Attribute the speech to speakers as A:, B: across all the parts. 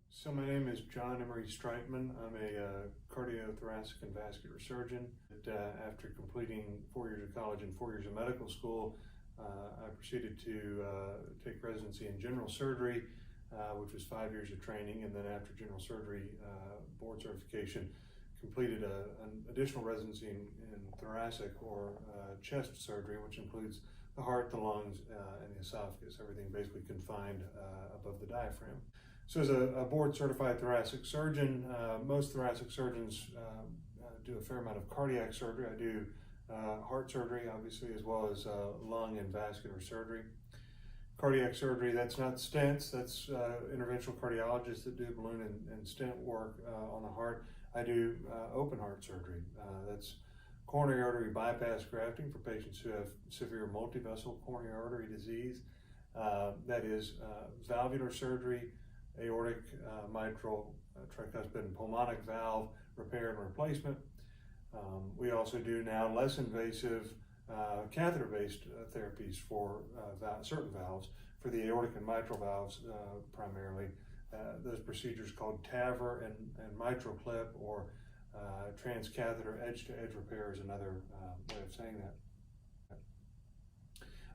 A: So my name is John Emery Streitman. I'm a cardiothoracic and vascular surgeon. After completing 4 years of college and 4 years of medical school, I proceeded to take residency in general surgery, which was 5 years of training, and then after general surgery board certification, completed an additional residency in thoracic or chest surgery, which includes the heart, the lungs, and the esophagus, everything basically confined above the diaphragm. So as a board certified thoracic surgeon, most thoracic surgeons do a fair amount of cardiac surgery. I do heart surgery, obviously, as well as lung and vascular surgery. Cardiac surgery, that's not stents, that's interventional cardiologists that do balloon and stent work on the heart. I do open heart surgery. That's coronary artery bypass grafting for patients who have severe multivessel coronary artery disease. That is valvular surgery, aortic, mitral, tricuspid, and pulmonic valve repair and replacement. We also do now less invasive catheter-based therapies for certain valves, for the aortic and mitral valves primarily. Those procedures called TAVR and mitral clip, or transcatheter edge-to-edge repair is another way of saying that.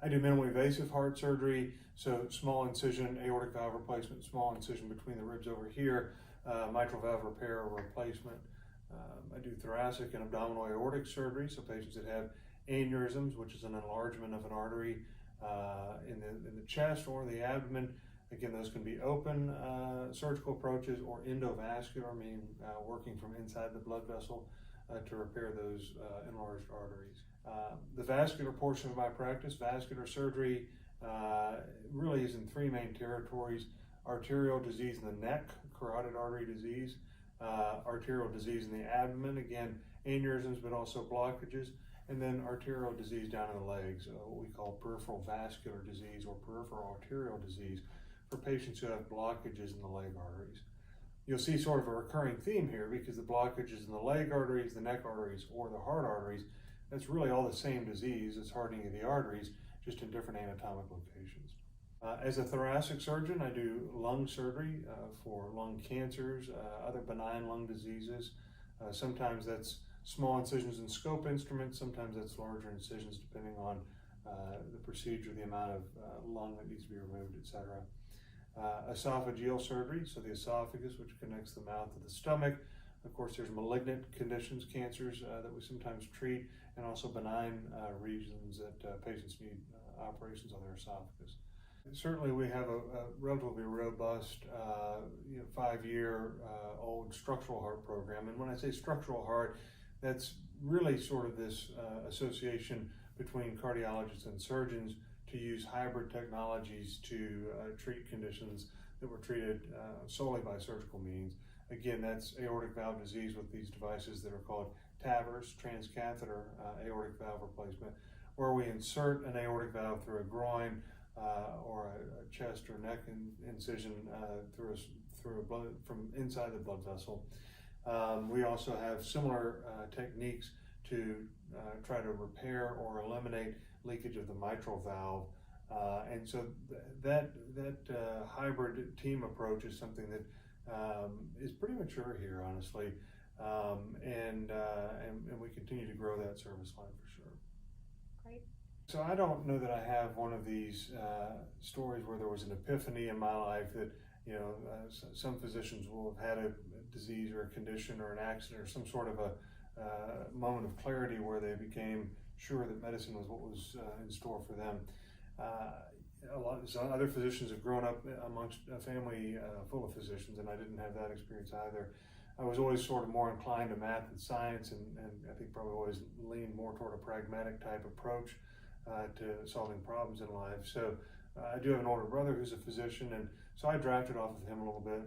A: I do minimally invasive heart surgery, so small incision, aortic valve replacement, small incision between the ribs over here, mitral valve repair or replacement. I do thoracic and abdominal aortic surgery, so patients that have aneurysms, which is an enlargement of an artery in the chest or the abdomen. Again, those can be open surgical approaches or endovascular, meaning working from inside the blood vessel to repair those enlarged arteries. The vascular portion of my practice, vascular surgery, really is in three main territories: arterial disease in the neck, carotid artery disease, arterial disease in the abdomen, again, aneurysms, but also blockages, and then arterial disease down in the legs, what we call peripheral vascular disease or peripheral arterial disease for patients who have blockages in the leg arteries. You'll see sort of a recurring theme here, because the blockages in the leg arteries, the neck arteries, or the heart arteries, that's really all the same disease. It's hardening of the arteries, just in different anatomic locations. As a thoracic surgeon, I do lung surgery for lung cancers, other benign lung diseases. Sometimes that's small incisions and scope instruments, sometimes that's larger incisions depending on the procedure, the amount of lung that needs to be removed, etc. Esophageal surgery, so the esophagus, which connects the mouth to the stomach. Of course, there's malignant conditions, cancers that we sometimes treat, and also benign regions that patients need operations on their esophagus. Certainly, we have a relatively robust 5-year old structural heart program. And when I say structural heart, that's really sort of this association between cardiologists and surgeons to use hybrid technologies to treat conditions that were treated solely by surgical means. Again, that's aortic valve disease with these devices that are called TAVRs, transcatheter aortic valve replacement, where we insert an aortic valve through a groin or a chest or neck incision from inside the blood vessel. We also have similar techniques to try to repair or eliminate leakage of the mitral valve. And so that hybrid team approach is something that is pretty mature here, honestly, and we continue to grow that service line for sure.
B: Great.
A: So I don't know that I have one of these stories where there was an epiphany in my life that, some physicians will have had a disease or a condition or an accident or some sort of a moment of clarity where they became sure that medicine was what was in store for them. Some other physicians have grown up amongst a family full of physicians, and I didn't have that experience either. I was always sort of more inclined to math and science, and I think probably always leaned more toward a pragmatic type approach to solving problems in life. So I do have an older brother who's a physician, and so I drafted off of him a little bit.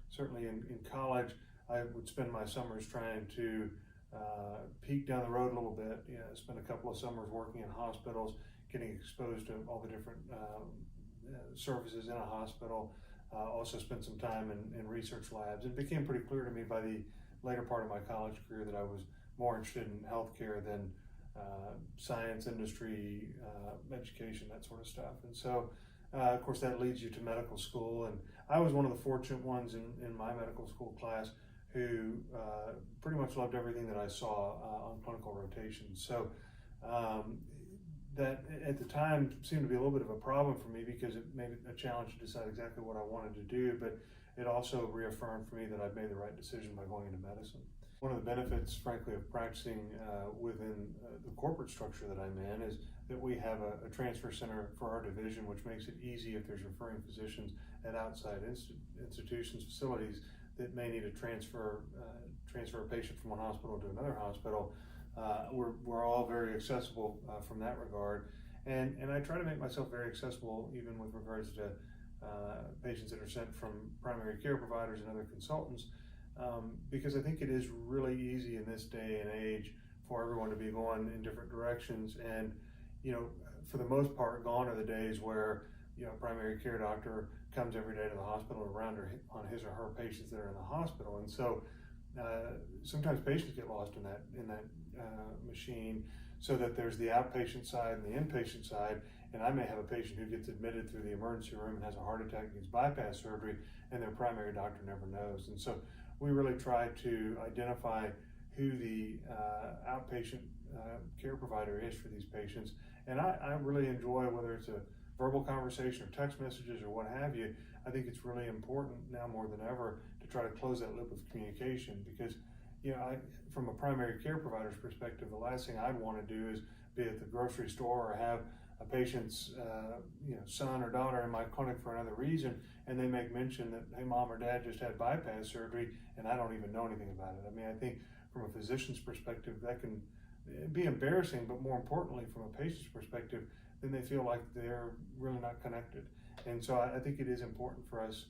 A: Certainly in college, I would spend my summers trying to peek down the road a little bit. Spend a couple of summers working in hospitals, getting exposed to all the different services in a hospital. Also spent some time in research labs. It became pretty clear to me by the later part of my college career that I was more interested in healthcare than science, industry, education, that sort of stuff. And so of course, that leads you to medical school, and I was one of the fortunate ones in my medical school class who pretty much loved everything that I saw on clinical rotations. So that at the time seemed to be a little bit of a problem for me because it made it a challenge to decide exactly what I wanted to do, but it also reaffirmed for me that I'd made the right decision by going into medicine. One of the benefits, frankly, of practicing within the corporate structure that I'm in is that we have a transfer center for our division, which makes it easy if there's referring physicians at outside institutions, facilities that may need to transfer a patient from one hospital to another hospital. We're all very accessible from that regard, and I try to make myself very accessible even with regards to patients that are sent from primary care providers and other consultants, because I think it is really easy in this day and age for everyone to be going in different directions, and for the most part, gone are the days where a primary care doctor comes every day to the hospital around on his or her patients that are in the hospital, and so sometimes patients get lost in that machine, so that there's the outpatient side and the inpatient side, and I may have a patient who gets admitted through the emergency room and has a heart attack and needs bypass surgery, and their primary doctor never knows. And so we really try to identify who the outpatient care provider is for these patients, and I really enjoy, whether it's a verbal conversation or text messages or what have you. I think it's really important now more than ever to try to close that loop of communication, because from a primary care provider's perspective, the last thing I'd want to do is be at the grocery store or have a patient's son or daughter in my clinic for another reason, and they make mention that, hey, mom or dad just had bypass surgery, and I don't even know anything about it. I mean, I think from a physician's perspective, that can be embarrassing, but more importantly, from a patient's perspective, then they feel like they're really not connected. And so I think it is important for us,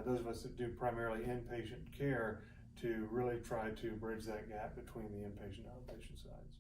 A: those of us that do primarily inpatient care, to really try to bridge that gap between the inpatient and outpatient sides.